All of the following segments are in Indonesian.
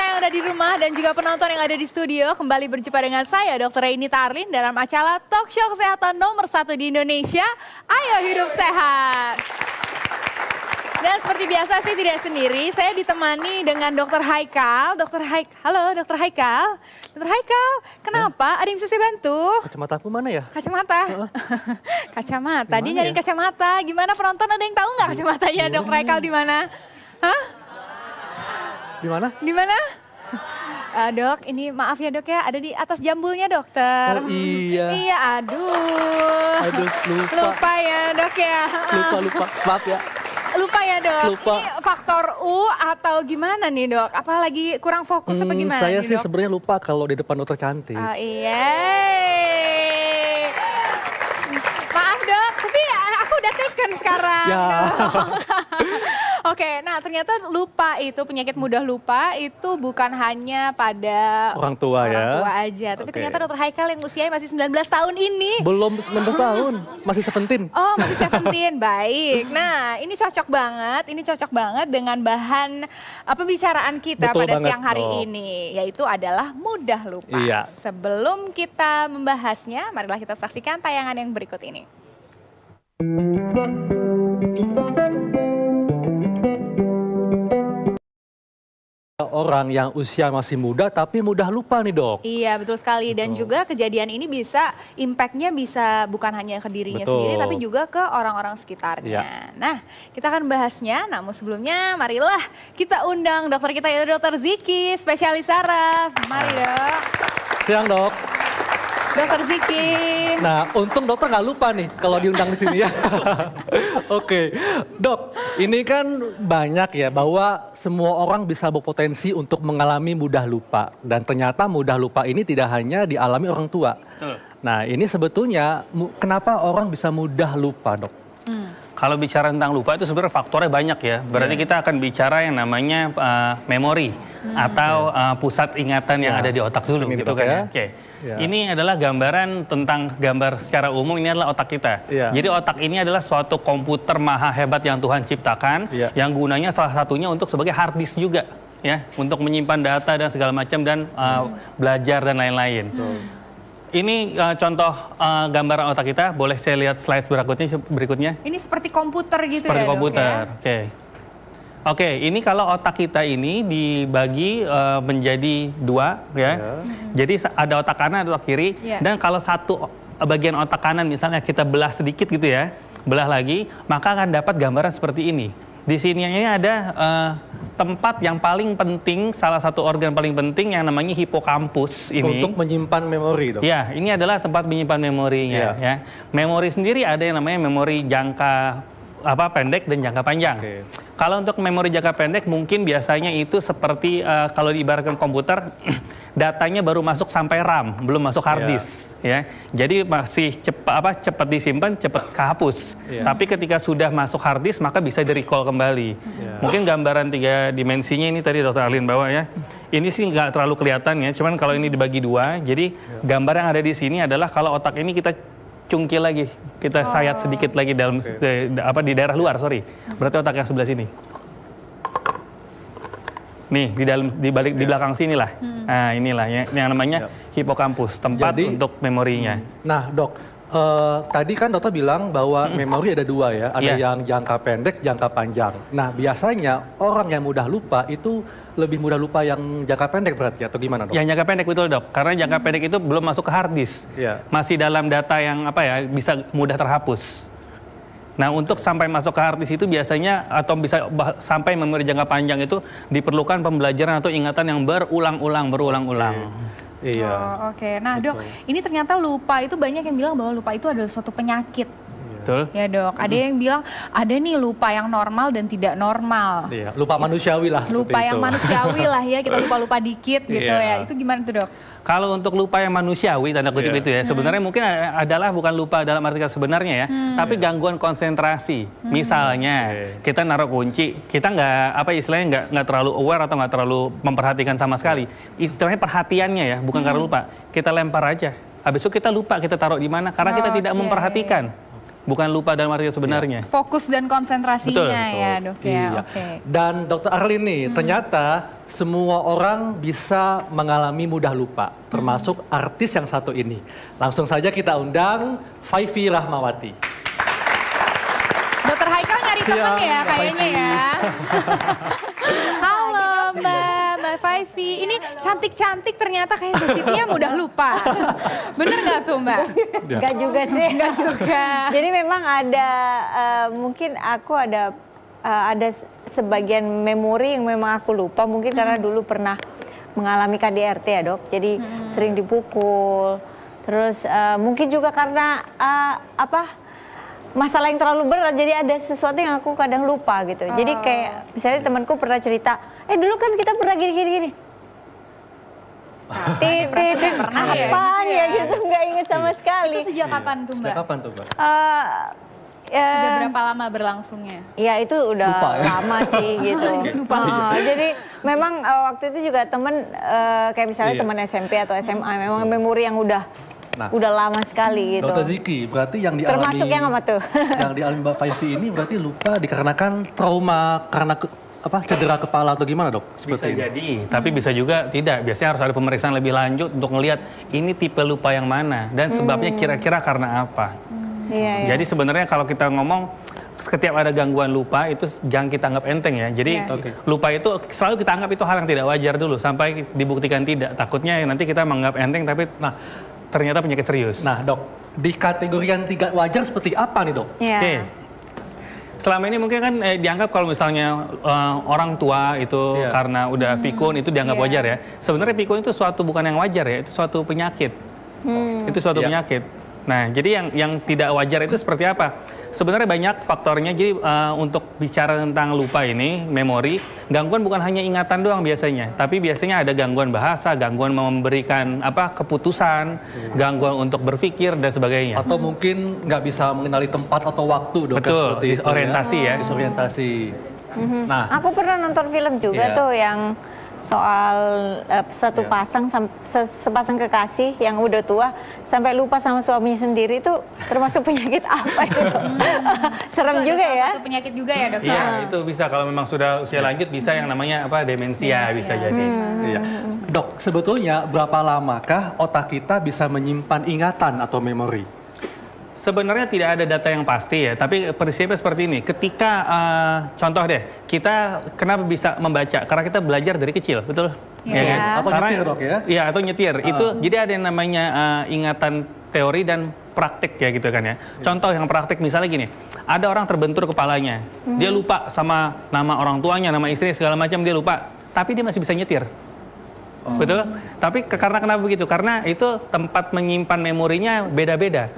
yang ada di rumah dan juga penonton yang ada di studio, kembali berjumpa dengan saya Dr. Reini Tarlin dalam acara Talk Show Kesehatan nomor 1 di Indonesia, Ayo Hidup Sehat. Dan seperti biasa sih tidak sendiri, saya ditemani dengan Dr. Haikal. Halo Dr. Haikal. Dr. Haikal, kenapa? Ada yang bisa saya bantu? Kacamata aku mana ya? Kacamata? Kacamata, dia nyari ya? kacamata. Gimana penonton, ada yang tahu nggak kacamatanya Dr. Haikal di mana? Hah? Di mana? Di mana? Dok, ini maaf ya dok ya, ada di atas jambulnya dokter. Oh iya. Iya, aduh. Aduh, lupa. Lupa ya dok ya. Lupa. Maaf ya. Lupa ya dok. Lupa. Ini faktor U atau gimana nih dok? Apalagi kurang fokus apa gimana Saya nih, sih dok? sebenarnya lupa kalau di depan dokter cantik. Oh iya. Maaf dok, tapi aku udah taken sekarang. Ya. Oke, nah ternyata lupa itu, penyakit mudah lupa itu bukan hanya pada Orang tua ya. Orang tua aja, tapi Oke. ternyata Dr. Haikal yang usianya masih 19 tahun ini. Belum 19 tahun, masih 17. Oh, masih 17, baik. Nah, ini cocok banget dengan bahan pembicaraan kita Betul pada banget, siang hari Dok. ini, yaitu adalah mudah lupa. Iya. Sebelum kita membahasnya, marilah kita saksikan tayangan yang berikut ini. Orang yang usia masih muda tapi mudah lupa nih dok. Iya, betul sekali. Dan Betul. juga kejadian ini bisa, impact-nya bisa bukan hanya ke dirinya Betul. sendiri, tapi juga ke orang-orang sekitarnya. Iya. Nah, kita akan bahasnya, namun sebelumnya marilah kita undang dokter kita, yaitu Dr. Ziki, spesialis saraf. Mari dok. Siang dok. Dr. Ziki. Nah, untung dokter nggak lupa nih kalau diundang di sini ya. Oke, dok, ini kan banyak ya bahwa semua orang bisa berpotensi untuk mengalami mudah lupa. Dan ternyata mudah lupa ini tidak hanya dialami orang tua. Nah, ini sebetulnya kenapa orang bisa mudah lupa, dok? Kalau bicara tentang lupa itu sebenarnya faktornya banyak ya. Berarti kita akan bicara yang namanya memori atau pusat ingatan yang ada di otak dulu Ini gitu dok, kan ya. ya. Oke. Ya. Ini adalah gambaran tentang gambar secara umum, ini adalah otak kita. Ya. Jadi otak ini adalah suatu komputer maha hebat yang Tuhan ciptakan, Ya. yang gunanya salah satunya untuk sebagai hard disk juga ya, untuk menyimpan data dan segala macam dan belajar dan lain-lain. Ini contoh gambaran otak kita. Boleh saya lihat slide berikutnya? Ini seperti komputer gitu Seperti ya komputer. dok ya? Oke, ini kalau otak kita ini dibagi menjadi dua ya. Jadi ada otak kanan, ada otak kiri. Ya. Dan kalau satu bagian otak kanan misalnya kita belah sedikit gitu ya, belah lagi, maka akan dapat gambaran seperti ini. Di sini ini ada tempat yang paling penting, salah satu organ paling penting yang namanya hipokampus ini. Untuk menyimpan memori, dok. Ya, ini adalah tempat menyimpan memorinya. Iya. Ya. Memori sendiri ada yang namanya memori jangka pendek dan jangka panjang. Oke. Kalau untuk memori jangka pendek mungkin biasanya itu seperti kalau diibaratkan komputer, datanya baru masuk sampai RAM, belum masuk hard Iya. disk. Ya, jadi masih cepat disimpan, cepat kehapus. Iya. Tapi ketika sudah masuk hard disk maka bisa di-recall kembali. Iya. Mungkin gambaran 3 dimensinya ini tadi Dr. Arlin bawa ya. Ini sih nggak terlalu kelihatan ya, cuman kalau ini dibagi dua, jadi gambar yang ada di sini adalah kalau otak ini kita cungkil lagi, kita sayat sedikit lagi dalam di daerah luar, sorry. Berarti otak yang sebelah sini. Nih di belakang sini lah. Nah inilah yang namanya hipokampus, tempat Jadi, untuk memorinya. Nah, dok, tadi kan dokter bilang bahwa memori ada dua ya, ada Iya. yang jangka pendek, jangka panjang. Nah, biasanya orang yang mudah lupa itu lebih mudah lupa yang jangka pendek berarti atau gimana, dok? Yang jangka pendek betul dok, karena jangka pendek itu belum masuk ke hard disk, Iya. masih dalam data yang bisa mudah terhapus. Nah untuk sampai masuk ke hard disk itu biasanya atau bisa sampai memori jangka panjang itu diperlukan pembelajaran atau ingatan yang berulang-ulang. Iya. Oh, oke. Nah Betul. dok, ini ternyata lupa itu banyak yang bilang bahwa lupa itu adalah suatu penyakit. Betul? Ya dok, ada yang bilang ada nih lupa yang normal dan tidak normal. Iya, lupa manusiawi lah seperti Lupa yang itu. manusiawi lah ya, kita lupa-lupa dikit gitu Iya. ya. Itu gimana tuh dok? Kalau untuk lupa yang manusiawi, tanda kutip Iya. itu ya, sebenarnya mungkin adalah bukan lupa dalam arti sebenarnya ya, tapi gangguan konsentrasi. Misalnya, kita naruh kunci, kita istilahnya nggak terlalu aware atau nggak terlalu memperhatikan sama sekali. Istilahnya perhatiannya ya, bukan karena lupa. Kita lempar aja. Habis itu kita lupa kita taruh di mana, karena kita tidak Oke. memperhatikan. Bukan lupa dalam arti sebenarnya. Fokus dan konsentrasinya Betul. ya dok ya. Iya. Oke. Dan Dokter Arlin nih, ternyata semua orang bisa mengalami mudah lupa, termasuk artis yang satu ini. Langsung saja kita undang Faifi Rahmawati. Dokter Haikal nyari teman Siang, ya Mbak kayaknya Faifi. ya. Halo Mbak Faifi. Ini cantik-cantik ternyata kayak gosipnya mudah lupa. Bener nggak tuh Mbak? Enggak juga sih. Enggak juga. Jadi memang ada mungkin aku ada sebagian memori yang memang aku lupa mungkin karena dulu pernah mengalami KDRT ya dok. Jadi sering dipukul. Terus mungkin juga karena masalah yang terlalu berat, jadi ada sesuatu yang aku kadang lupa gitu. Jadi kayak misalnya temanku pernah cerita, dulu kan kita pernah gini-gini. Pernah ya? Apaan ya gitu, nggak inget sama sekali. Itu sejak kapan tuh Mbak? Sejak kapan tuh, Mbak? Sudah berapa lama berlangsungnya? Ya itu udah Lupa ya? lama sih gitu. Lupa. Jadi memang waktu itu juga temen kayak misalnya Iya. teman SMP atau SMA memang memori yang udah lama sekali gitu. Dr. Ziki, berarti yang dialami Termasuk yang apa tuh? yang dialami Mbak Faifi ini berarti lupa dikarenakan trauma karena cedera kepala atau gimana dok? Bisa Seperti ini. jadi, tapi bisa juga tidak. Biasanya harus ada pemeriksaan lebih lanjut untuk ngelihat ini tipe lupa yang mana dan sebabnya kira-kira karena apa. Iya, Jadi sebenarnya kalau kita ngomong setiap ada gangguan lupa itu jangan kita anggap enteng ya. Jadi Iya. Oke. lupa itu selalu kita anggap itu hal yang tidak wajar dulu sampai dibuktikan tidak. Takutnya nanti kita menganggap enteng tapi ternyata penyakit serius. Nah dok, di kategori yang tidak wajar seperti apa nih dok? Iya. Oke. Selama ini mungkin kan dianggap kalau misalnya orang tua itu Iya. karena udah pikun itu dianggap Iya. wajar ya. Sebenarnya pikun itu suatu bukan yang wajar ya, itu suatu penyakit. Itu suatu Iya. penyakit. Nah, jadi yang tidak wajar itu seperti apa? Sebenarnya banyak faktornya. Jadi untuk bicara tentang lupa ini, memori, gangguan bukan hanya ingatan doang biasanya, tapi biasanya ada gangguan bahasa, gangguan memberikan keputusan, gangguan untuk berpikir dan sebagainya. Atau mungkin nggak bisa mengenali tempat atau waktu dok? Betul, seperti itu disorientasi ya. Disorientasi. Nah, Aku pernah nonton film juga Iya. tuh yang soal satu Iya. pasang sepasang kekasih yang udah tua sampai lupa sama suaminya sendiri itu termasuk penyakit apa itu? Serem Itu ada juga salah ya. satu penyakit juga ya dokter? Iya, itu bisa kalau memang sudah usia lanjut bisa yang namanya demensia bisa jadi. iya. Dok, sebetulnya berapa lamakah otak kita bisa menyimpan ingatan atau memori? Sebenarnya tidak ada data yang pasti ya, tapi prinsipnya seperti ini. Ketika contoh deh, kita kenapa bisa membaca? Karena kita belajar dari kecil, betul? Iya. Ya kan? Atau nyetir, dok, ya? Iya, atau nyetir. Itu jadi ada yang namanya ingatan teori dan praktik ya gitu kan ya. Contoh yang praktik misalnya gini, ada orang terbentur kepalanya, dia lupa sama nama orang tuanya, nama istri segala macam dia lupa, tapi dia masih bisa nyetir. Betul? Tapi karena kenapa begitu? Karena itu tempat menyimpan memorinya beda-beda.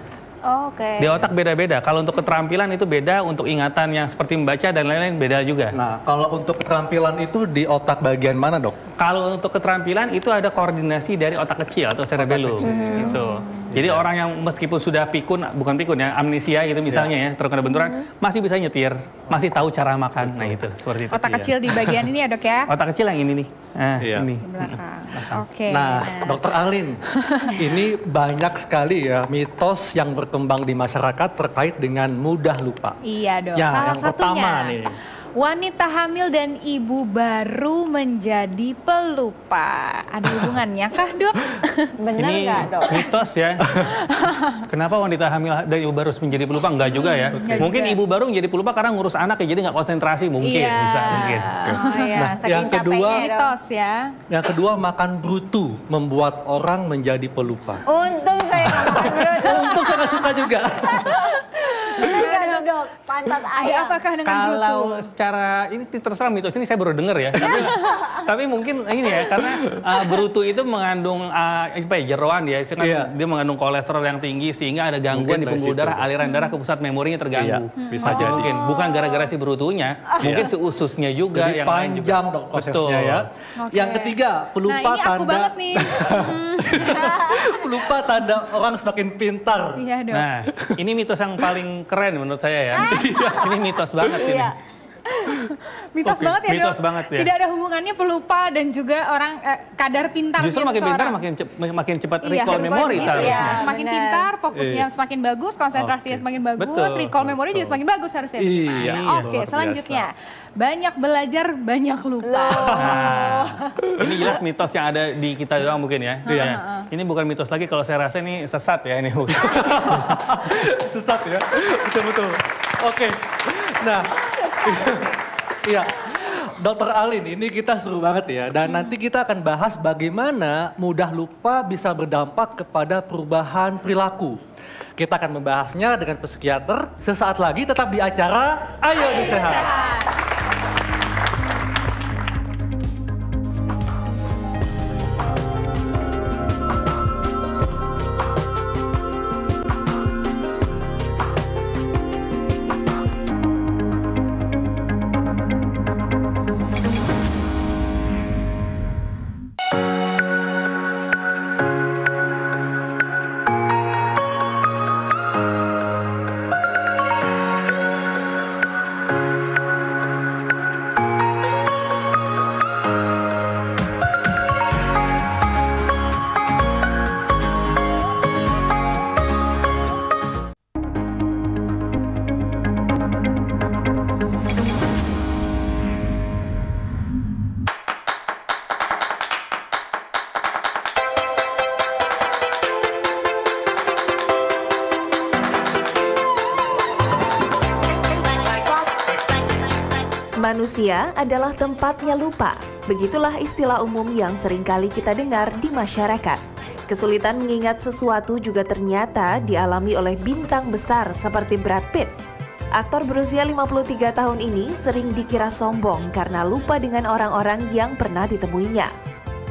Oke. Di otak beda-beda. Kalau untuk keterampilan itu beda, untuk ingatan yang seperti membaca dan lain-lain beda juga. Nah, kalau untuk keterampilan itu di otak bagian mana dok? Kalau untuk keterampilan itu ada koordinasi dari otak kecil atau cerebellum. Gitu. Jadi orang yang meskipun sudah pikun, bukan pikun ya, amnesia gitu misalnya ya, terkena benturan, masih bisa nyetir, masih tahu cara makan. Nah itu, seperti itu. Otak Iya. kecil di bagian ini ya dok ya? Otak kecil yang ini nih. Nah, Iya. ini. Di belakang. Oke. Nah, Dokter Alin, ini banyak sekali ya mitos yang berkembang di masyarakat terkait dengan mudah lupa. Iya dok. Ya, Salah yang satunya. pertama nih. Wanita hamil dan ibu baru menjadi pelupa. Ada hubungannya kah dok? Benar Ini nggak dok? mitos ya. Kenapa wanita hamil dan ibu baru menjadi pelupa? Enggak juga ya. Enggak Mungkin juga. ibu baru menjadi pelupa karena ngurus anak ya, jadi nggak konsentrasi mungkin. Iya. Bisa mungkin. Oh, iya. Nah, Saking yang kedua- capeknya ya, mitos ya. Yang kedua, makan brutu membuat orang menjadi pelupa. Untung saya nggak makan brutu. Untung saya nggak suka juga. Benar nggak tuh, dok? Pantat Ada ayam. apakah dengan Kalau brutu? secara ini terserah mitos ini saya baru dengar ya. Tapi mungkin ini ya karena brutu itu mengandung jeroan ya, itu kan Iya. dia mengandung kolesterol yang tinggi sehingga ada gangguan Mungkin di dari pembuluh situ. darah, aliran darah ke pusat memorinya terganggu. Iya, bisa Bisa jadi. mungkin bukan gara-gara si brutunya, mungkin si ususnya juga Jadi yang lain juga. panjang dok prosesnya Betul. ya. Oke. Yang ketiga, pelupa Nah ini aku tanda banget nih. pelupa tanda orang semakin pintar. Iya dok. Nah, ini mitos yang paling keren menurut saya ya. Ini mitos banget ini. Iya. Mitos Oke, banget ya mitos dok. banget ya. Tidak ada hubungannya pelupa dan juga orang kadar pintar. Justru makin pintar makin cepat Iya, recall harusnya memori begitu seharusnya. ya. Semakin Benar. pintar, fokusnya Iya. semakin bagus, konsentrasinya Oke. semakin bagus, Betul, recall memori juga betul. semakin bagus harusnya. Iya, Bagaimana? luar Oke, biasa. selanjutnya banyak belajar, banyak lupa. Nah, ini jelas mitos yang ada di kita doang mungkin ya. Iya. Ya. Ini bukan mitos lagi, kalau saya rasa ini sesat ya ini. Sesat ya, betul-betul. Oke, nah, iya. Dokter Alin, ini kita seru banget ya. Dan nanti kita akan bahas bagaimana mudah lupa bisa berdampak kepada perubahan perilaku. Kita akan membahasnya dengan psikiater sesaat lagi, tetap di acara Ayo Hidup Sehat. Manusia adalah tempatnya lupa. Begitulah istilah umum yang seringkali kita dengar di masyarakat. Kesulitan mengingat sesuatu juga ternyata dialami oleh bintang besar seperti Brad Pitt. Aktor berusia 53 tahun ini sering dikira sombong karena lupa dengan orang-orang yang pernah ditemuinya.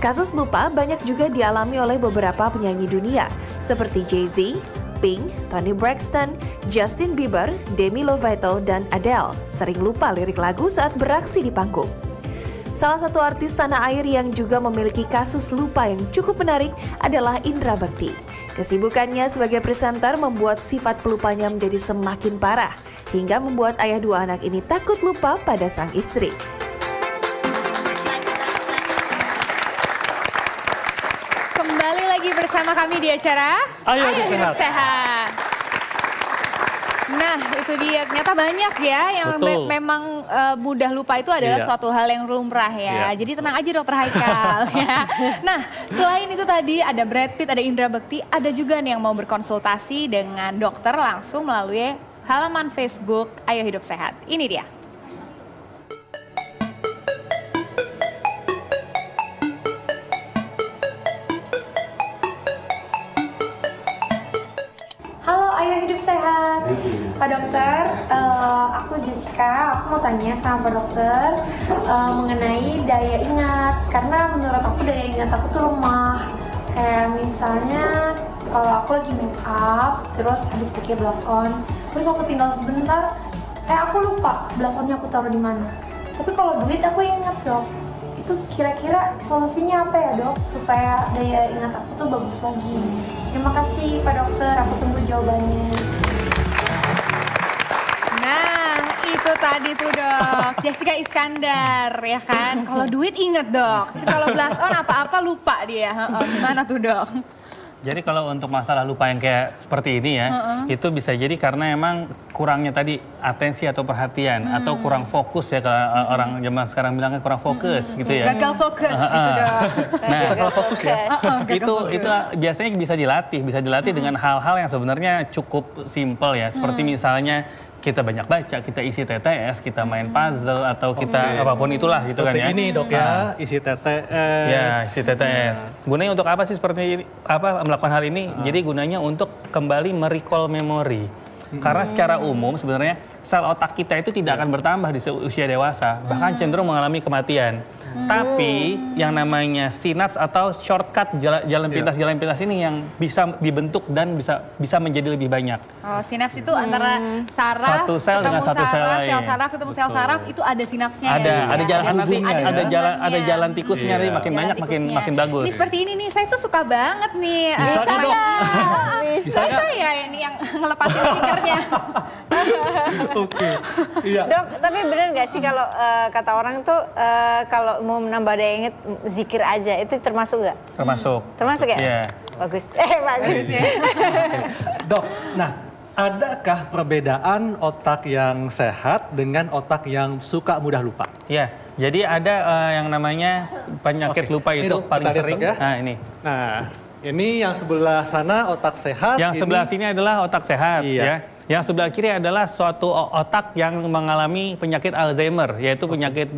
Kasus lupa banyak juga dialami oleh beberapa penyanyi dunia seperti Jay-Z, Pink, Toni Braxton, Justin Bieber, Demi Lovato, dan Adele sering lupa lirik lagu saat beraksi di panggung. Salah satu artis tanah air yang juga memiliki kasus lupa yang cukup menarik adalah Indra Bekti. Kesibukannya sebagai presenter membuat sifat pelupanya menjadi semakin parah, hingga membuat ayah dua anak ini takut lupa pada sang istri. Kembali lagi bersama kami di acara Ayo Hidup Hidup Sehat. Nah, itu dia. Ternyata banyak ya yang Betul. memang mudah lupa itu adalah Iya. suatu hal yang lumrah ya. Iya. Jadi tenang aja dokter Haikal ya. Nah, selain itu tadi ada Brad Pitt, ada Indra Bekti, ada juga nih yang mau berkonsultasi dengan dokter langsung melalui halaman Facebook Ayo Hidup Sehat. Ini dia. Halo, Ayo Hidup Sehat. Pak Dokter, aku Jessica. Aku mau tanya sama Pak Dokter mengenai daya ingat. Karena menurut aku daya ingat aku tuh lemah. Kayak misalnya kalau aku lagi make up, terus habis pakai blush on, terus aku tinggal sebentar, aku lupa blush onnya aku taruh di mana. Tapi kalau duit aku ingat dok. Itu kira-kira solusinya apa ya dok supaya daya ingat aku tuh bagus lagi. Terima kasih Pak Dokter, aku tunggu jawabannya. Nah, itu tadi tuh dok, Jessica Iskandar ya kan. Kalau duit inget dok, tapi kalau blush on apa-apa lupa dia. Gimana tuh dok? Jadi kalau untuk masalah lupa yang kayak seperti ini ya, itu bisa jadi karena emang kurangnya tadi atensi atau perhatian atau kurang fokus ya, kalau orang zaman sekarang bilangnya kurang fokus gitu ya. Gagal fokus gitu dok. Nah, Kalau fokus ya. itu biasanya bisa dilatih dengan hal-hal yang sebenarnya cukup simpel ya, seperti misalnya kita banyak baca, kita isi TTS, kita main puzzle atau kita apapun itulah gitu kan Seperti ya. ini dok ya, isi TTS. Ya, isi TTS. Gunanya untuk apa sih seperti ini? Melakukan hal ini? Jadi gunanya untuk kembali merecall memori. Karena secara umum sebenarnya sel otak kita itu tidak akan bertambah di usia dewasa, bahkan cenderung mengalami kematian. Tapi yang namanya sinaps atau shortcut jalan pintas ini yang bisa dibentuk dan bisa menjadi lebih banyak. Oh, sinaps itu antara saraf Satu sel dengan satu sel lain. sel saraf ketemu sel saraf itu ada sinapsnya Ada jalan nanti hubungannya. ada jalan tikusnya Iya. nih, makin Jalan banyak tikusnya. makin bagus. Ini seperti ini nih, saya tuh suka banget nih. Bisa nggak, Dok? Bisa nggak? Saya ini yang ngelepasin stikernya. Oke. Iya. Dok, tapi benar nggak sih kalau kata orang tuh kalau mau menambah daya ingat zikir aja, itu termasuk nggak? Termasuk. Termasuk ya? Iya. Bagus. Bagus. Dok, nah adakah perbedaan otak yang sehat dengan otak yang suka mudah lupa? Ya, jadi ada yang namanya penyakit Oke. lupa Ini, itu Dok, paling kita lihat, sering. Dok, ya. Nah, ini. Nah, ini yang sebelah sana otak sehat. Yang ini- sebelah sini adalah otak sehat, Iya. ya. Yang sebelah kiri adalah suatu otak yang mengalami penyakit Alzheimer, yaitu penyakit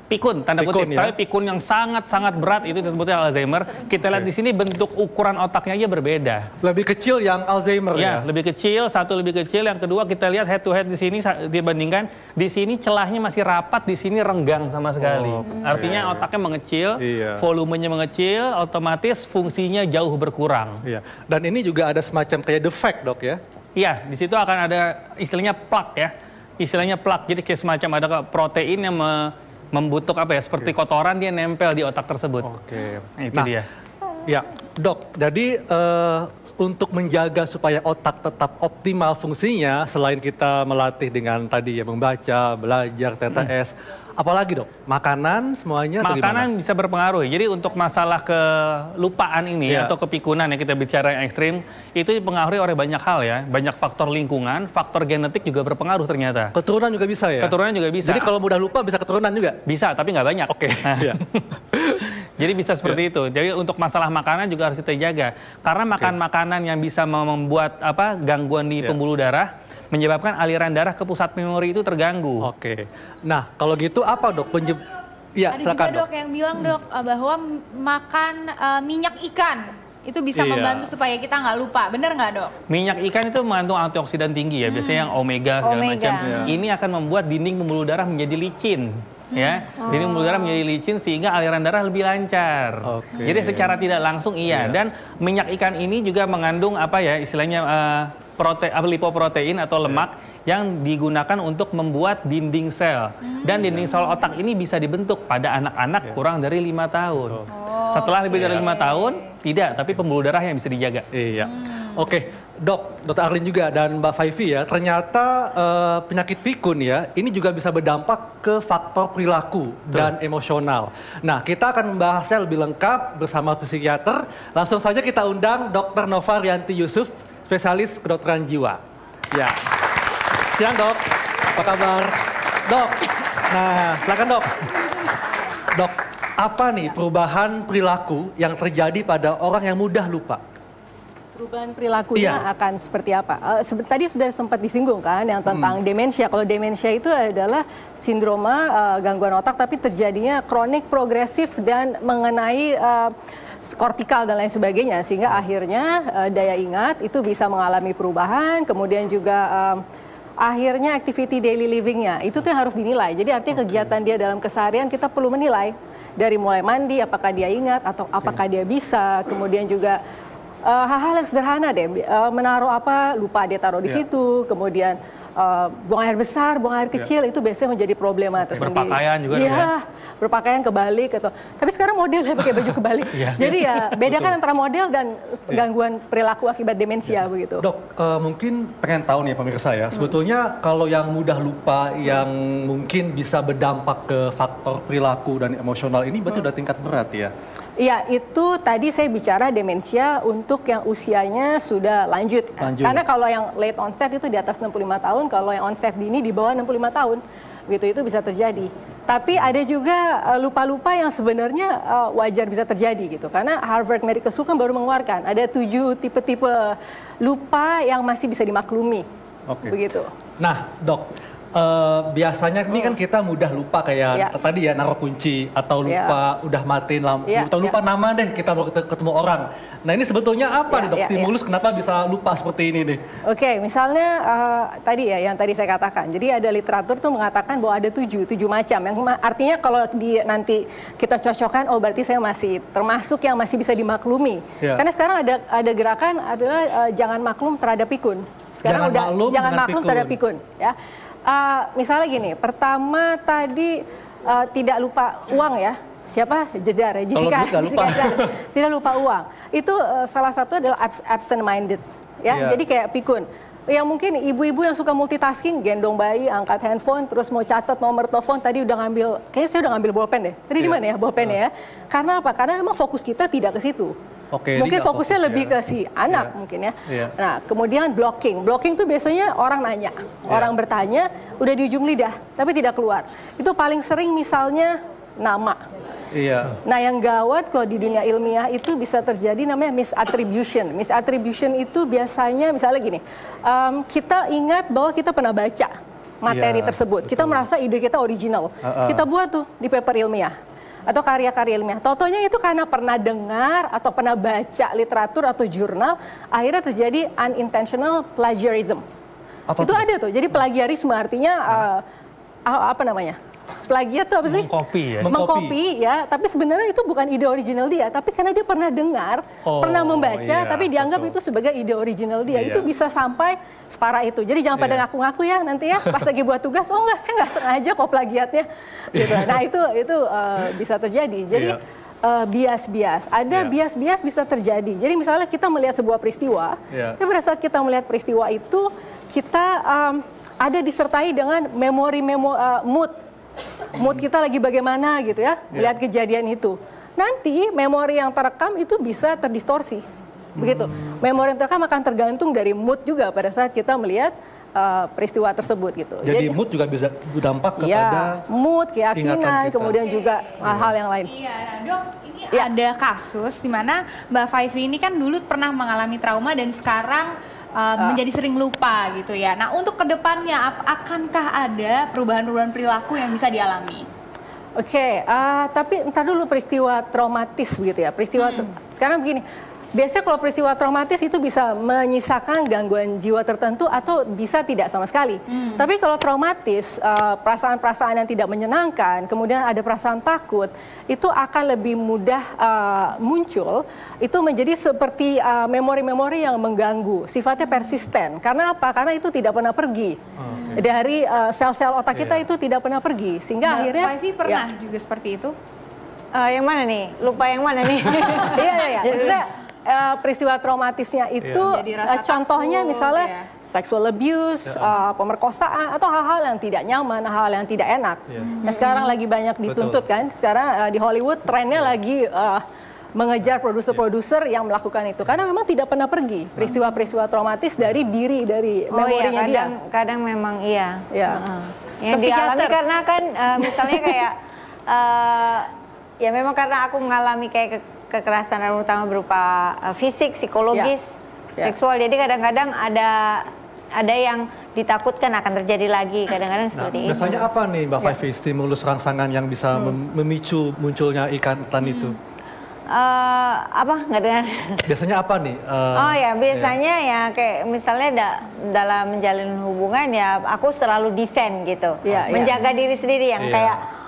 pikun, tanda Pikun, kutip. ya. Tapi pikun yang sangat-sangat berat itu disebutnya Alzheimer. Kita lihat di sini bentuk ukuran otaknya aja berbeda. Lebih kecil yang Alzheimer Ya, ya. lebih kecil, satu lebih kecil. Yang kedua kita lihat head to head di sini dibandingkan di sini celahnya masih rapat, di sini renggang sama sekali. Oh, oke. Artinya otaknya mengecil, Iya. volumenya mengecil, otomatis fungsinya jauh berkurang. Iya. Dan ini juga ada semacam kayak defect, Dok ya. Iya, di situ akan ada istilahnya plak ya. Istilahnya plak. Jadi kayak semacam ada protein yang membentuk apa ya? Seperti kotoran dia nempel di otak tersebut. Oke. Nah, itu Nah, dia. Ya, Dok. Jadi untuk menjaga supaya otak tetap optimal fungsinya, selain kita melatih dengan tadi ya membaca, belajar, TTS, apalagi, Dok? Makanan semuanya atau gimana? Makanan bisa berpengaruh. Jadi untuk masalah kelupaan ini Iya. atau kepikunan yang kita bicara yang ekstrim, itu dipengaruhi oleh banyak hal ya. Banyak faktor lingkungan, faktor genetik juga berpengaruh ternyata. Keturunan juga bisa ya? Keturunan juga bisa. Jadi kalau mudah lupa bisa keturunan juga? Bisa, tapi nggak banyak. Oke. Nah, Iya. Jadi bisa seperti itu. Jadi untuk masalah makanan juga harus kita jaga. Karena makan makanan yang bisa membuat gangguan di Iya. pembuluh darah, menyebabkan aliran darah ke pusat memori itu terganggu. Oke. Nah, kalau gitu apa, Dok? Ya, Ada silakan, juga dok yang bilang dok bahwa makan minyak ikan itu bisa Iya. membantu supaya kita nggak lupa, bener nggak dok? Minyak ikan itu mengandung antioksidan tinggi ya, biasanya yang omega segala Omega. macam. Iya. Ini akan membuat dinding pembuluh darah menjadi licin. Ya, dinding pembuluh darah menjadi licin sehingga aliran darah lebih lancar. Oke. Jadi secara tidak langsung iya. Iya. Dan minyak ikan ini juga mengandung apa ya istilahnya lipoprotein atau lemak yang digunakan untuk membuat dinding sel. Dan dinding sel otak ini bisa dibentuk pada anak-anak kurang dari 5 tahun. Setelah lebih dari 5 tahun tidak, tapi pembuluh darah yang bisa dijaga. Iya. Oke, Dok, Dr. Arlin juga dan Mbak Faifi ya, ternyata penyakit pikun ya, ini juga bisa berdampak ke faktor perilaku dan emosional. Nah, kita akan membahasnya lebih lengkap bersama psikiater. Langsung saja kita undang Dr. Nova Rianti Yusuf, spesialis kedokteran jiwa. Ya. Siang, Dok. Apa kabar? Dok. Nah, silakan, Dok. Dok, apa nih perubahan perilaku yang terjadi pada orang yang mudah lupa? Perubahan perilakunya Iya. akan seperti apa? Tadi sudah sempat disinggung kan yang tentang demensia. Kalau demensia itu adalah sindroma gangguan otak tapi terjadinya kronik, progresif dan mengenai kortikal dan lain sebagainya sehingga akhirnya daya ingat itu bisa mengalami perubahan, kemudian juga akhirnya activity daily livingnya itu tuh yang harus dinilai. Jadi artinya kegiatan dia dalam keseharian kita perlu menilai dari mulai mandi apakah dia ingat atau apakah dia bisa, kemudian juga hal-hal yang sederhana deh, menaruh apa lupa dia taruh di situ, kemudian buang air besar, buang air kecil itu biasanya menjadi problema tersendiri. Berpakaian juga dong ya? Iya, berpakaian kebalik atau tapi sekarang model ya pakai baju kebalik. Jadi ya bedakan antara model dan gangguan perilaku akibat demensia begitu. Dok, mungkin pengen tahu nih pemirsa ya, sebetulnya kalau yang mudah lupa yang mungkin bisa berdampak ke faktor perilaku dan emosional ini berarti udah tingkat berat ya? Iya, itu tadi saya bicara demensia untuk yang usianya sudah lanjut. Lanjut. Karena kalau yang late onset itu di atas 65 tahun, kalau yang onset dini di bawah 65 tahun. Begitu itu bisa terjadi. Tapi ada juga lupa-lupa yang sebenarnya wajar bisa terjadi gitu. Karena Harvard Medical School kan baru mengeluarkan ada 7 tipe-tipe lupa yang masih bisa dimaklumi. Oke. Begitu. Nah, Dok, biasanya ini kan kita mudah lupa kayak tadi ya naruh kunci atau lupa udah matiin lampu atau lupa nama deh kita mau ketemu orang. Nah ini sebetulnya apa nih dok stimulus kenapa bisa lupa seperti ini nih? Oke, misalnya tadi ya yang tadi saya katakan. Jadi ada literatur tuh mengatakan bahwa ada tujuh macam. Yang artinya kalau nanti kita cocokkan, oh berarti saya masih termasuk yang masih bisa dimaklumi. Karena sekarang ada gerakan adalah jangan maklum terhadap pikun. Sekarang jangan maklum terhadap pikun. Ya. Misalnya gini, pertama tadi tidak lupa uang ya. Siapa? Jedar ya, Jessica tidak lupa uang. Itu salah satu adalah absent minded ya. Jadi kayak pikun. Yang mungkin ibu-ibu yang suka multitasking, gendong bayi, angkat handphone, terus mau catat nomor telepon, tadi udah ngambil, kayaknya saya udah ngambil bolpen deh. Tadi di mana ya bolpen ya? Karena apa? Karena memang fokus kita tidak ke situ. Mungkin fokusnya lebih ke si anak mungkin ya. Nah, kemudian blocking tuh biasanya orang nanya, orang bertanya, udah di ujung lidah, tapi tidak keluar. Itu paling sering misalnya nama. Nah, yang gawat kalau di dunia ilmiah itu bisa terjadi namanya misattribution. Misattribution itu biasanya misalnya gini, kita ingat bahwa kita pernah baca materi tersebut, kita merasa ide kita original, kita buat tuh di paper ilmiah atau karya-karya ilmiah. Totonya itu karena pernah dengar atau pernah baca literatur atau jurnal, akhirnya terjadi unintentional plagiarism. Itu ada tuh. Jadi plagiarisme artinya apa namanya? Plagiat itu apa sih? Mengcopy ya. Tapi sebenarnya itu bukan ide original dia, tapi karena dia pernah dengar, pernah membaca, tapi dianggap itu sebagai ide original dia. Itu bisa sampai separah itu. Jadi jangan pada ngaku-ngaku ya nanti ya pas lagi buat tugas, oh enggak, saya nggak sengaja kok plagiatnya. Gitu. Nah itu bisa terjadi. Jadi bias-bias, ada bias-bias bisa terjadi. Jadi misalnya kita melihat sebuah peristiwa, tapi pada saat kita melihat peristiwa itu kita ada disertai dengan mood kita lagi bagaimana gitu ya, melihat kejadian itu. Nanti memori yang terekam itu bisa terdistorsi, begitu. Memori yang terekam akan tergantung dari mood juga pada saat kita melihat peristiwa tersebut gitu. Jadi mood juga bisa berdampak kepada mood, keyakinan, kemudian juga hal-hal yang lain. Iya, nah dok, ini ada kasus di mana Mbak Faifi ini kan dulu pernah mengalami trauma dan sekarang menjadi sering lupa gitu ya. Nah untuk kedepannya akankah ada perubahan-perubahan perilaku yang bisa dialami? Oke, tapi entar dulu peristiwa traumatis begitu ya. Sekarang begini, biasanya kalau peristiwa traumatis itu bisa menyisakan gangguan jiwa tertentu atau bisa tidak sama sekali. Tapi kalau traumatis, perasaan-perasaan yang tidak menyenangkan, kemudian ada perasaan takut, itu akan lebih mudah muncul. Itu menjadi seperti memori-memori yang mengganggu, sifatnya persisten. Karena apa? Karena itu tidak pernah pergi. Dari sel-sel otak kita itu tidak pernah pergi. Sehingga akhirnya... Faifi pernah juga seperti itu? Yang mana nih? Lupa yang mana nih? Iya. Maksudnya peristiwa traumatisnya itu contohnya misalnya sexual abuse, pemerkosaan atau hal-hal yang tidak nyaman, hal yang tidak enak. Nah sekarang lagi banyak dituntut kan. Sekarang di Hollywood trennya lagi mengejar produser-produser yang melakukan itu karena memang tidak pernah pergi peristiwa-peristiwa traumatis dari memorinya dia. Kadang memang iya. Yang dialami karena kan misalnya kayak ya memang karena aku mengalami kayak kekerasan terutama berupa fisik, psikologis, seksual. Jadi kadang-kadang ada yang ditakutkan akan terjadi lagi. Kadang-kadang seperti itu. Biasanya apa nih Mbak Faifi stimulus rangsangan yang bisa memicu munculnya ikatan itu? Nggak dengar. Biasanya apa nih? Biasanya ya kayak misalnya dalam menjalin hubungan ya aku selalu defend gitu, menjaga diri sendiri yang kayak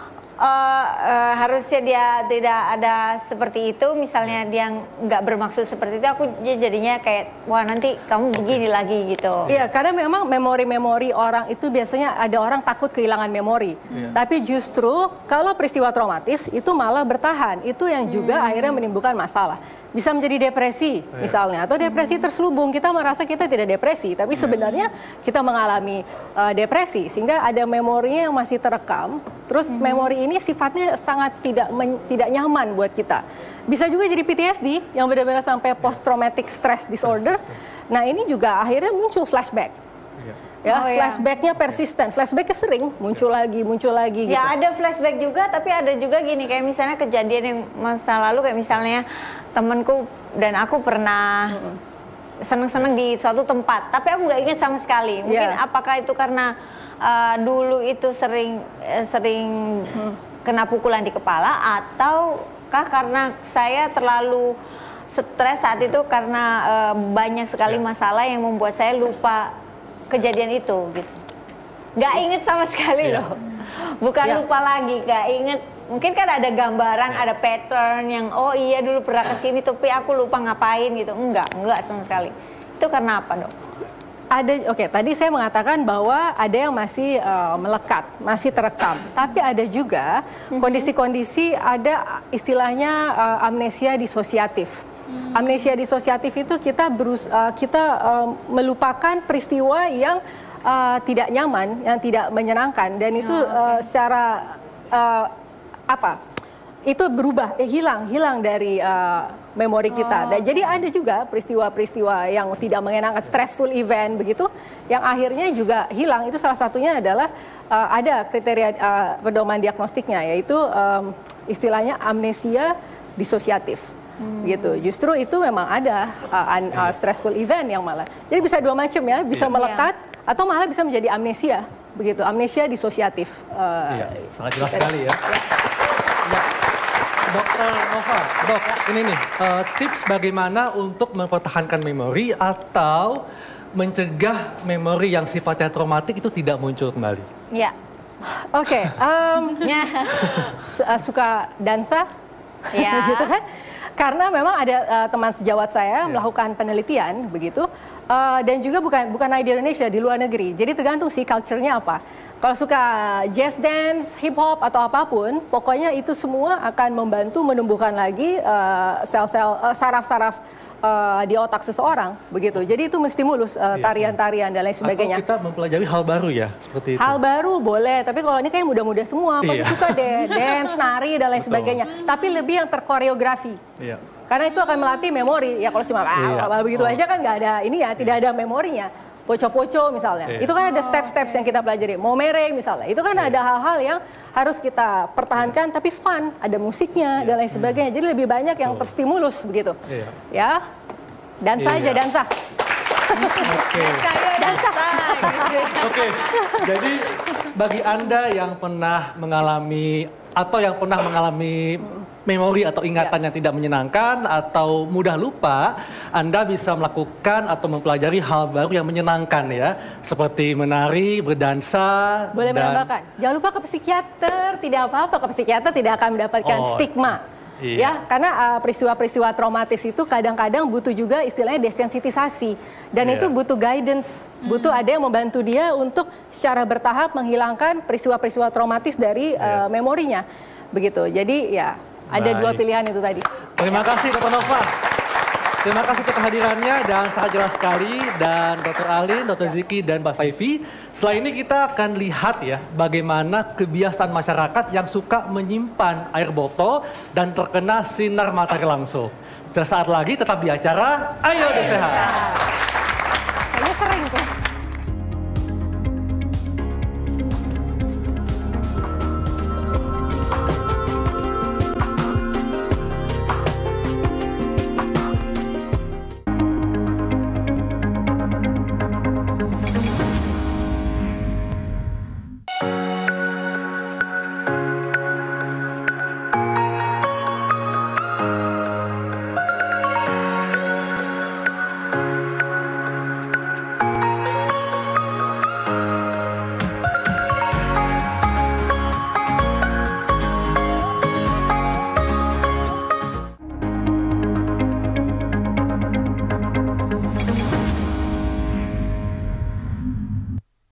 harusnya dia tidak ada seperti itu, misalnya dia nggak bermaksud seperti itu, aku jadinya kayak wah nanti kamu begini lagi gitu. Iya, karena memang memori-memori orang itu biasanya ada orang takut kehilangan memori, tapi justru kalau peristiwa traumatis itu malah bertahan, itu yang juga akhirnya menimbulkan masalah. Bisa menjadi depresi misalnya, atau depresi terselubung. Kita merasa kita tidak depresi, tapi sebenarnya kita mengalami depresi, sehingga ada memorinya yang masih terekam. Terus memori ini sifatnya sangat tidak nyaman buat kita. Bisa juga jadi PTSD yang benar-benar sampai post traumatic stress disorder. Nah ini juga akhirnya muncul flashback. Flashbacknya persisten, flashbacknya sering muncul lagi gitu. Ya ada flashback juga, tapi ada juga gini kayak misalnya kejadian yang masa lalu, kayak misalnya temanku dan aku pernah seneng-seneng di suatu tempat, tapi aku nggak ingat sama sekali. Mungkin apakah itu karena dulu itu sering kena pukulan di kepala, ataukah karena saya terlalu stres saat itu karena banyak sekali masalah yang membuat saya lupa kejadian itu gitu. Nggak inget sama sekali loh. Bukan lupa lagi, nggak inget. Mungkin kan ada gambaran, ada pattern yang oh iya dulu pernah kesini tapi aku lupa ngapain gitu. Enggak sama sekali. Itu karena apa, Dok? Oke, tadi saya mengatakan bahwa ada yang masih melekat, masih terekam. Tapi ada juga kondisi-kondisi, ada istilahnya amnesia disosiatif. Amnesia disosiatif itu kita melupakan peristiwa yang tidak nyaman, yang tidak menyenangkan, dan itu secara itu berubah, hilang dari memori kita. Dan jadi ada juga peristiwa-peristiwa yang tidak menyenangkan, stressful event begitu, yang akhirnya juga hilang. Itu salah satunya adalah ada kriteria pedoman diagnostiknya, yaitu istilahnya amnesia disosiatif. Gitu. Justru itu memang ada stressful event yang malah. Jadi bisa dua macam ya, bisa melekat atau malah bisa menjadi amnesia, begitu. Amnesia disosiatif. Sangat jelas sekali ya. Dokter Nova, Dok, ini nih tips bagaimana untuk mempertahankan memori atau mencegah memori yang sifatnya traumatik itu tidak muncul kembali. Ya. Oke, suka dansa, gitu kan? Karena memang ada teman sejawat saya melakukan penelitian begitu, dan juga bukan di Indonesia, di luar negeri. Jadi tergantung sih culture-nya apa. Kalau suka jazz dance, hip hop atau apapun, pokoknya itu semua akan membantu menumbuhkan lagi sel-sel saraf-saraf di otak seseorang begitu. Jadi itu menstimulus tarian-tarian dan lain sebagainya. Atau kita mempelajari hal baru ya, seperti itu. Hal baru boleh, tapi kalau ini kayak muda-muda semua, pasti suka deh dance, nari dan lain sebagainya. Tapi lebih yang terkoreografi. Karena itu akan melatih memori. Ya kalau cuma begitu aja kan nggak ada ini ya, tidak ada memorinya. Poco-poco misalnya, itu kan ada step-steps yang kita pelajari. Momere misalnya, itu kan ada hal-hal yang harus kita pertahankan, tapi fun, ada musiknya dan lain sebagainya. Jadi lebih banyak yang terstimulus begitu. Ya, dansa aja, dansa. Dansa. Oke, jadi bagi Anda yang pernah mengalami atau yang pernah mengalami memori atau ingatan yang tidak menyenangkan atau mudah lupa, Anda bisa melakukan atau mempelajari hal baru yang menyenangkan ya, seperti menari, berdansa. Boleh menambahkan, jangan lupa ke psikiater, tidak apa-apa, ke psikiater tidak akan mendapatkan stigma. Ya, karena peristiwa-peristiwa traumatis itu kadang-kadang butuh juga istilahnya desensitisasi, dan itu butuh guidance, butuh ada yang membantu dia untuk secara bertahap menghilangkan peristiwa-peristiwa traumatis dari memorinya, begitu. Jadi ya ada dua pilihan itu tadi. Terima kasih Dr. Nova. Terima kasih untuk kehadirannya dan sangat jelas sekali, dan Dr. Alin, Dr. Ziki dan Mbak Faifi. Setelah ini kita akan lihat ya bagaimana kebiasaan masyarakat yang suka menyimpan air botol dan terkena sinar matahari langsung. Sesaat lagi tetap di acara Ayo Hidup Sehat. Kayaknya sering tuh.